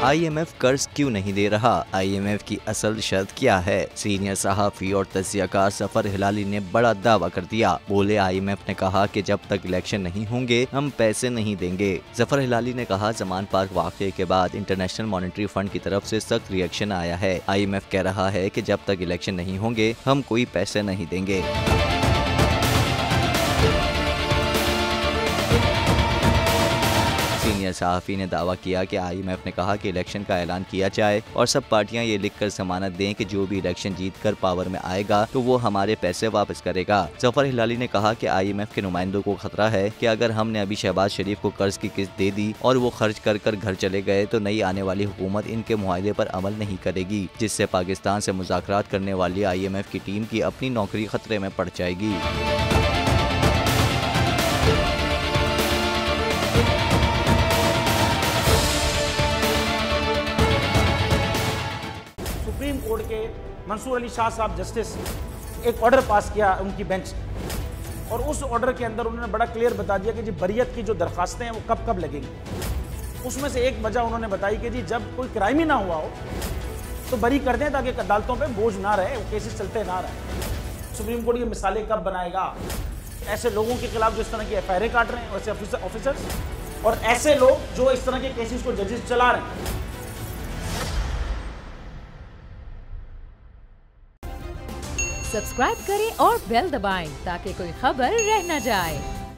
IMF कर्ज क्यों नहीं दे रहा? IMF की असल शर्त क्या है? सीनियर सहाफी और तज्जियाकार जफर हिलाली ने बड़ा दावा कर दिया। बोले IMF ने कहा कि जब तक इलेक्शन नहीं होंगे हम पैसे नहीं देंगे। जफर हिलाली ने कहा जमान पार्क वाक़े के बाद इंटरनेशनल मॉनेटरी फंड की तरफ से सख्त रिएक्शन आया है। IMF कह रहा है कि जब तक इलेक्शन नहीं होंगे हम कोई पैसे नहीं देंगे। सीनियर सहाफ़ी ने दावा किया कि IMF ने कहा कि इलेक्शन का ऐलान किया जाए और सब पार्टियां ये लिखकर जमानत दें कि जो भी इलेक्शन जीतकर पावर में आएगा तो वो हमारे पैसे वापस करेगा। जफर हिलाली ने कहा कि IMF के नुमाइंदों को खतरा है कि अगर हमने अभी शहबाज शरीफ को कर्ज की किस्त दे दी और वो खर्च कर कर घर चले गए तो नई आने वाली हुकूमत इनके मुआहदे पर अमल नहीं करेगी, जिससे पाकिस्तान से मुज़ाकरात करने वाली IMF की टीम की अपनी नौकरी खतरे में पड़ जाएगी। सुप्रीम कोर्ट के मंसूर अली शाह साहब जस्टिस एक ऑर्डर पास किया उनकी बेंच और उस ऑर्डर के अंदर उन्होंने बड़ा क्लियर बता दिया कि जी बरियत की जो दरखास्तें हैं वो कब कब लगेंगी। उसमें से एक वजह उन्होंने बताई कि जी जब कोई क्राइम ही ना हुआ हो तो बरी कर दें ताकि अदालतों पे बोझ ना रहे, वो केसेस चलते ना रहे। सुप्रीम कोर्ट ये मिसालें कब बनाएगा? ऐसे लोगों के खिलाफ जो इस तरह की FIR काट रहे हैं, वैसे ऑफिसर्स और ऐसे लोग जो इस तरह के केसेस को जजेस चला रहे हैं। सब्सक्राइब करें और बेल दबाएं ताकि कोई खबर रह न जाए।